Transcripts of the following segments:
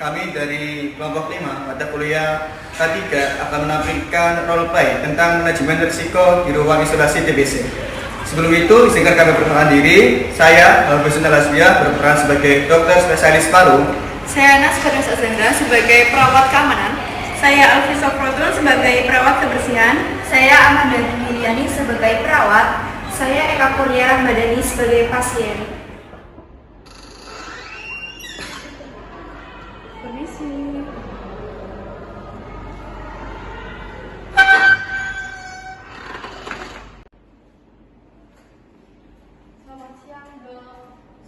Kami dari kelompok 5 mata kuliah K3 akan menampilkan role play tentang manajemen risiko di ruang isolasi TBC. Sebelum itu, izinkan kami perkenalkan diri. Saya, Albertus Nalaswia, berperan sebagai dokter spesialis paru. Saya Nas Kadas Azendra sebagai perawat keamanan. Saya Alfi Sofrodul sebagai perawat kebersihan. Saya Amanda Miliani sebagai perawat. Saya Eka Kurnia Rahmadani sebagai pasien. Permisi. Selamat siang, Dok.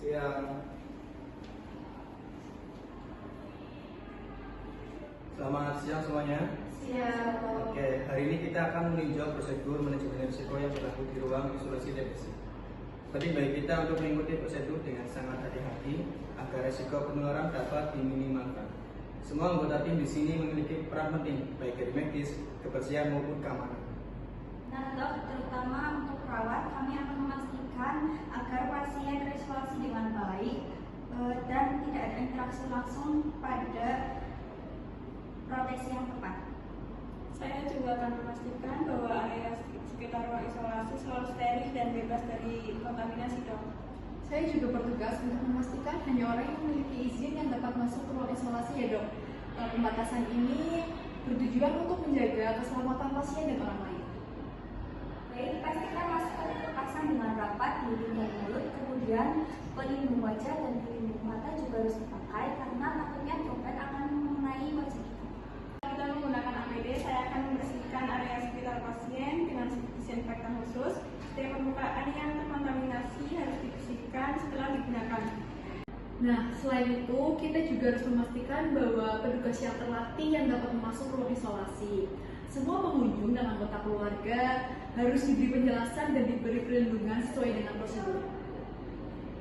Siang. Selamat siang semuanya. Siap. Oke, hari ini kita akan meninjau prosedur manajemen risiko yang berlaku di ruang isolasi TBC. Penting bagi kita untuk mengikuti prosedur dengan sangat hati-hati agar risiko penularan dapat diminimalkan. Semua anggota tim di sini memiliki peran penting baik dari medis, kebersihan maupun keamanan. Nah, Dok, terutama untuk perawat, kami akan memastikan agar pasien terisolasi dengan baik dan tidak ada interaksi langsung pada proteksi yang tepat. Saya juga akan memastikan bahwa area sekitar ruang isolasi selalu steril dan bebas dari kontaminasi, Dok. Saya juga bertugas untuk memastikan hanya orang yang memiliki izin yang dapat masuk ke ruang isolasi ya, Dok. Pembatasan ini bertujuan untuk menjaga keselamatan pasien dan orang lain. Baik, pastikan masker terpasang dengan rapat di hidung dan mulut, kemudian pelindung wajah dan pelindung mata juga harus dipakai karena takutnya droplet akan mengenai wajah kita. Kita menggunakan APD, saya akan membersihkan area sekitar pasien dengan disinfektan khusus. Setiap permukaan yang terkontaminasi harus dibersihkan setelah digunakan. Nah, selain itu, kita juga harus memastikan bahwa petugas yang terlatih yang dapat masuk ke ruang isolasi. Semua pengunjung dan anggota keluarga harus diberi penjelasan dan diberi perlindungan sesuai dengan prosedur.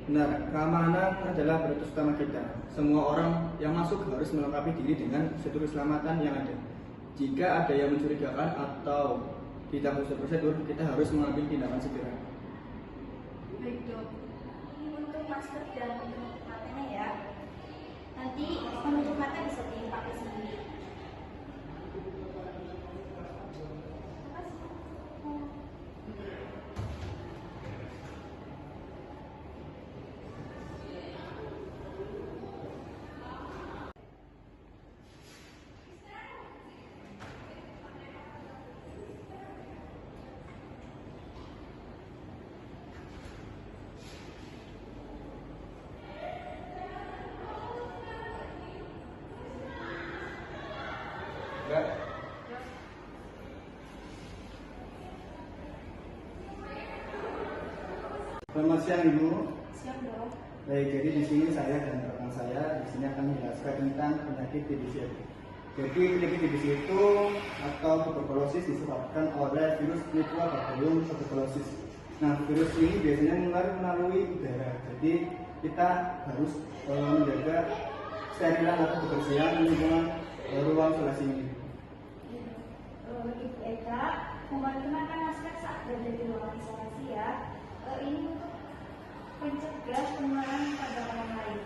Benar, keamanan adalah prioritas utama kita. Semua orang yang masuk harus melengkapi diri dengan prosedur keselamatan yang ada. Jika ada yang mencurigakan atau tidak prosedur, kita harus mengambil tindakan segera. Baik, Dok. Ini untuk masker dan penutup matanya ya. Nanti penutup mata bisa dipakai sendiri. Enggak? Selamat siang Ibu. Siap, Dok. Baik, jadi di sini saya dan rekan saya di sini akan menjelaskan tentang penyakit TBC. Jadi penyakit TBC itu atau tuberkulosis disebabkan oleh virus Mycobacterium tuberculosis. Nah, virus ini biasanya menular melalui udara. Jadi kita harus menjaga sterilan atau kebersihan lingkungan ruang isolasi ini. Ibu Eka, menggunakan masker saat berada di ruang isolasi ya. Ini untuk mencegah penularan pada orang lain.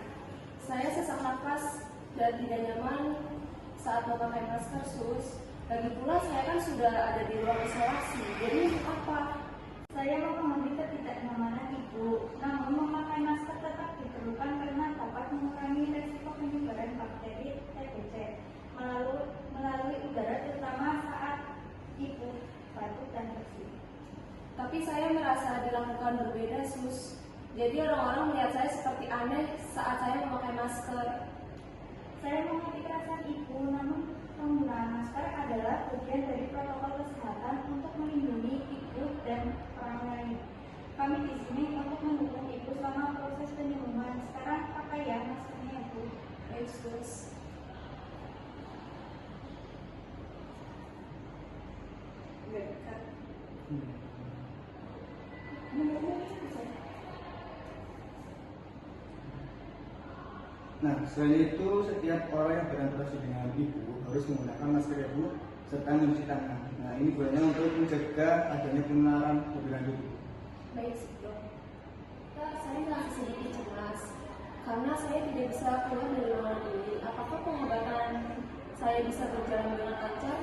Saya sesak nafas dan tidak nyaman saat memakai masker sus. Lagi pula saya kan sudah ada di ruang isolasi. Jadi untuk apa? Saya memahami ketidaknyamanan Ibu, namun memakai masker tetap diperlukan karena dapat mengurangi resiko penyebaran bakteri TBC melalui udara, terutama saat Ibu batuk dan bersin. Tapi saya merasa dilakukan berbeda sus. Jadi orang-orang melihat saya seperti aneh saat saya memakai masker. Saya mengerti perasaan Ibu, namun penggunaan masker adalah bagian dari protokol kesehatan untuk melindungi Ibu dan orang lain. Kami di sini untuk mendukung Ibu selama proses penyembuhan. Sekarang pakai ya maskernya Ibu. Baik sus. Nah, selain itu setiap orang yang berinteraksi dengan Ibu harus menggunakan masker Ibu serta mencuci tangan. Nah, ini gunanya untuk mencegah adanya penularan lebih lanjut. Baik, Dok. Kak, saya masih sedikit cemas karena saya tidak bisa keluar dari ruangan ini. Apakah pengobatan saya bisa berjalan dengan lancar?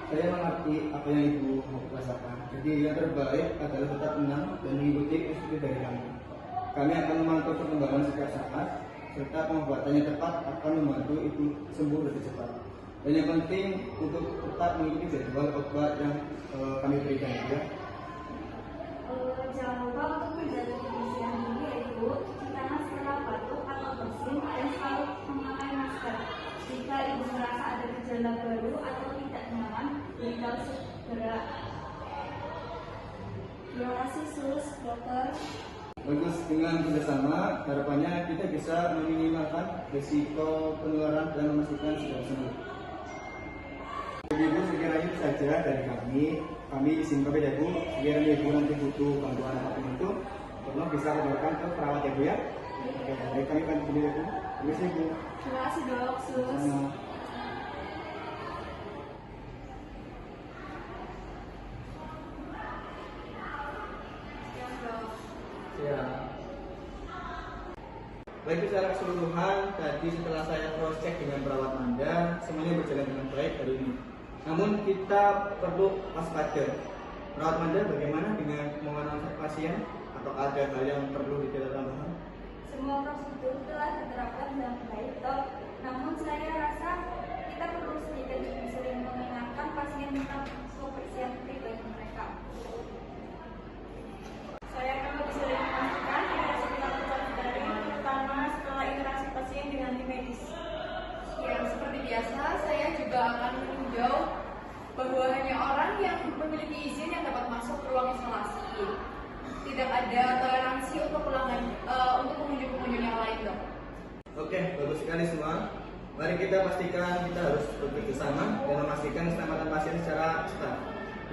Saya mengerti apa yang Ibu mau rasakan. Jadi yang terbaik adalah tetap tenang dan mengikuti instruksi dari kami. Kami akan memantau perkembangan setiap saat, serta pengobatannya tepat akan membantu Ibu sembuh lebih cepat. Dan yang penting untuk tetap mengikuti jadwal obat yang kami berikan ya. Jangan lupa untuk menjaga kebersihan diri ya Ibu, cuci tangan setelah batuk atau bersin dan selalu memakai masker. Jika Ibu merasa ada gejala baru atau tidak nyaman, beritahu segera. Terima kasih sus, dokter. Bagus, dengan kerjasama harapannya kita bisa meminimalkan risiko penularan dan memastikan segera sembuh. Jadi Ibu, sekiranya itu saja dari kami. Kami izin pamit ya Bu. Sekiranya Ibu nanti butuh bantuan apapun itu, tolong bisa kabarkan ke perawat ya Bu ya. Oke, baik, kami akan dulu ya Bu. Terima kasih Bu. Terima kasih dok, sus. Sama. Ya. Baik, secara keseluruhan tadi setelah saya cross check dengan perawat Manda, semuanya berjalan dengan baik hari ini. Namun kita perlu waspada. Perawat Manda, bagaimana dengan penanganan pasien? Atau ada hal yang perlu detail tambahan? Semua prosedur telah diterapkan dengan baik, Dok. Namun saya rasa kita perlu sedikit lebih sering mengingatkan pasien tentang kebersihan pribadi mereka. Saya akan lebih sering memastikan interaksi kita terjadi, terutama setelah interaksi pasien dengan tim medis. Ya, seperti biasa, saya juga akan meninjau bahwa hanya orang yang memiliki izin yang dapat masuk ke ruang isolasi. Tidak ada toleransi untuk untuk pengunjung-pengunjung yang lain, dok. Oke, bagus sekali semua. Mari kita pastikan kita harus bekerja sama dan memastikan keselamatan pasien secara cepat.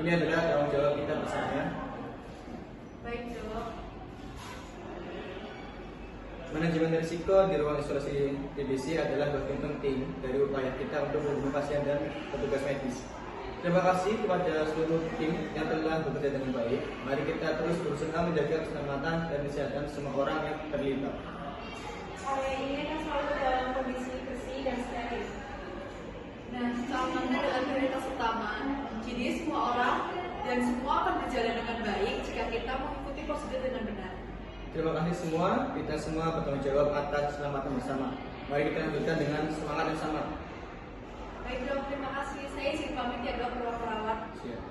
Ini adalah tanggung jawab kita bersama. Baik, dok. Manajemen risiko di ruang isolasi TBC adalah bagian penting dari upaya kita untuk melindungi pasien dan petugas medis. Terima kasih kepada seluruh tim yang telah bekerja dengan baik. Mari kita terus berusaha menjaga keselamatan dan kesehatan semua orang yang terlibat. Area ini akan selalu dalam kondisi bersih dan steril. Nah, keamanan adalah prioritas utama. Jadi semua orang dan semua akan berjalan dengan baik jika kita mengikuti prosedur dengan benar. Terima kasih semua. Kita semua bertanggung jawab atas keselamatan bersama. Mari kita lanjutkan dengan semangat yang sama. Baik, dok. Terima kasih. Saya izin pamit ya, dok, perawat. Siap.